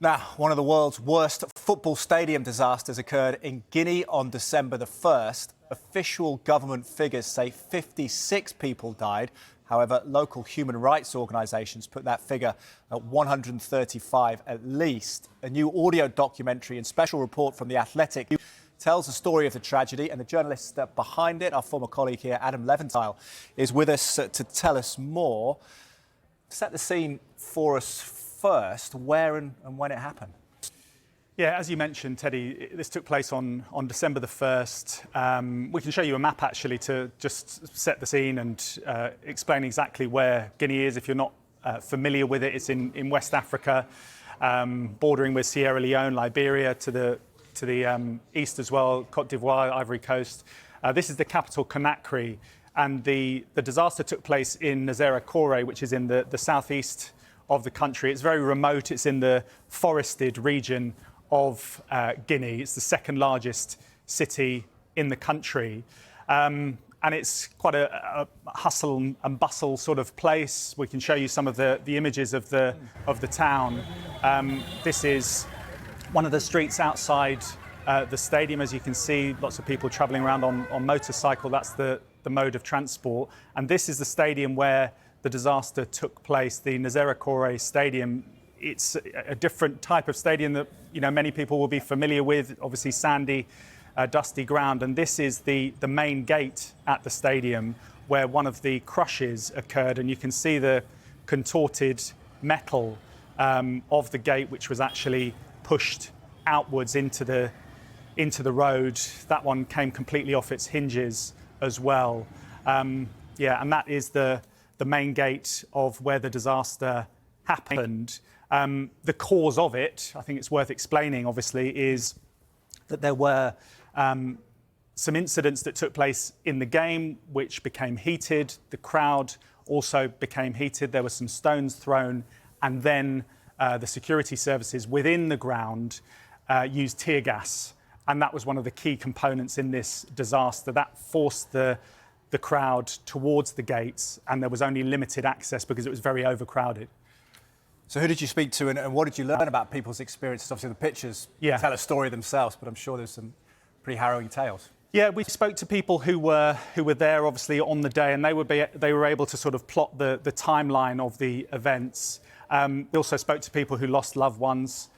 Now, one of the world's worst football stadium disasters occurred in Guinea on December the 1st. Official government figures say 56 people died. However, local human rights organisations put that figure at 135 at least. A new audio documentary and special report from The Athletic tells the story of the tragedy, and the journalist behind it, our former colleague here, Adam Leventhal, is with us to tell us more. Set the scene for us first, where and when it happened. Yeah, as you mentioned, Teddy, this took place on December the 1st. We can show you a map, actually, to just set the scene and explain exactly where Guinea is if you're not familiar with it. It's in West Africa, bordering with Sierra Leone, Liberia, to the east as well, Côte d'Ivoire, Ivory Coast. This is the capital, Conakry, and the disaster took place in Nazera, which is in the southeast of the country. It's very remote. It's in the forested region of Guinea. It's the second largest city in the country. And it's quite a hustle and bustle sort of place. We can show you some of the images of the town. This is one of the streets outside the stadium. As you can see, lots of people travelling around on motorcycle. That's the mode of transport. And this is the stadium where the disaster took place, the Nazera Stadium. It's a different type of stadium that many people will be familiar with, obviously sandy, dusty ground. And this is the main gate at the stadium where one of the crushes occurred. And you can see the contorted metal of the gate, which was actually pushed outwards into the road. That one came completely off its hinges as well. And that is the main gate of where the disaster happened. The cause of it, I think it's worth explaining, obviously, is that there were some incidents that took place in the game which became heated. The crowd also became heated. There were some stones thrown, and then the security services within the ground used tear gas. And that was one of the key components in this disaster. That forced the crowd towards the gates, and there was only limited access because it was very overcrowded. So who did you speak to, and what did you learn about people's experiences? Obviously, the pictures tell a story themselves, but I'm sure there's some pretty harrowing tales. Yeah, we spoke to people who were there, obviously, on the day, and they were able to sort of plot the timeline of the events. We also spoke to people who lost loved ones.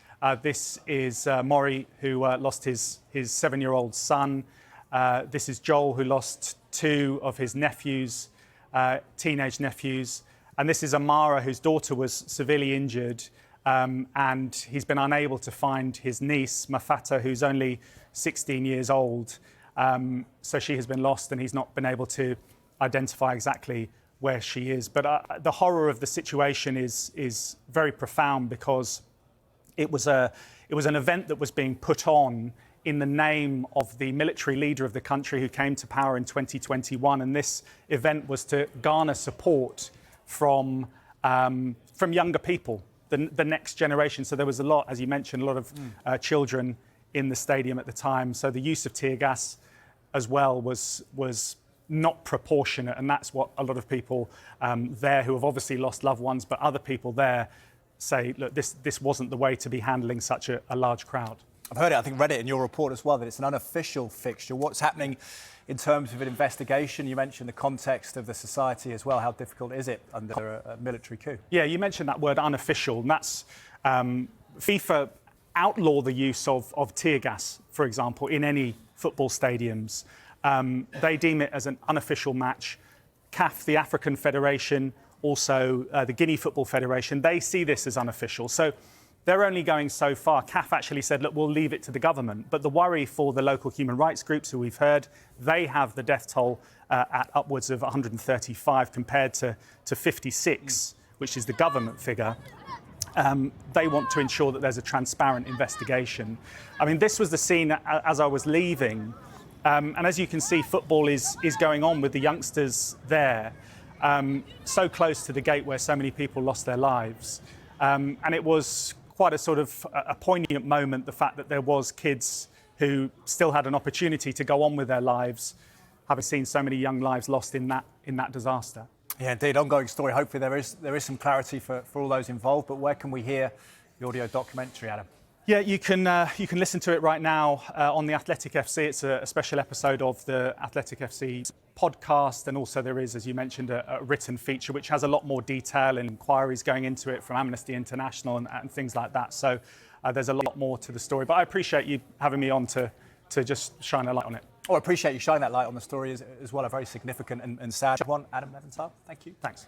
This is Maury, who lost his 7-year-old son. This is Joel, who lost 2 of his nephews, teenage nephews. And this is Amara, whose daughter was severely injured, and he's been unable to find his niece, Mafata, who's only 16 years old. So she has been lost, and he's not been able to identify exactly where she is. But the horror of the situation is very profound, because it was an event that was being put on in the name of the military leader of the country who came to power in 2021. And this event was to garner support from younger people, the next generation. So there was a lot, as you mentioned, a lot of children in the stadium at the time. So the use of tear gas as well was not proportionate. And that's what a lot of people there who have obviously lost loved ones, but other people there say, look, this wasn't the way to be handling such a large crowd. I've heard it, I think read it in your report as well, that it's an unofficial fixture. What's happening in terms of an investigation? You mentioned the context of the society as well. How difficult is it under a military coup? Yeah, you mentioned that word unofficial, and that's FIFA outlaw the use of tear gas, for example, in any football stadiums. They deem it as an unofficial match. CAF, the African Federation, also the Guinea Football Federation, they see this as unofficial. So they're only going so far. CAF actually said, look, we'll leave it to the government. But the worry for the local human rights groups who we've heard, they have the death toll at upwards of 135 compared to 56, which is the government figure. They want to ensure that there's a transparent investigation. I mean, this was the scene as I was leaving. And as you can see, football is going on with the youngsters there, so close to the gate where so many people lost their lives. And it was quite a sort of a poignant moment, the fact that there was kids who still had an opportunity to go on with their lives, having seen so many young lives lost in that disaster. Yeah, indeed, ongoing story. Hopefully there is some clarity for all those involved, but where can we hear the audio documentary, Adam? Yeah, you can listen to it right now on the Athletic FC. It's a special episode of the Athletic FC podcast, and also there is, as you mentioned, a written feature which has a lot more detail and inquiries going into it from Amnesty International and things like that. So there's a lot more to the story. But I appreciate you having me on to just shine a light on it. Oh, I appreciate you shining that light on the story as well. A very significant and sad one. Adam Leventhal, thank you. Thanks.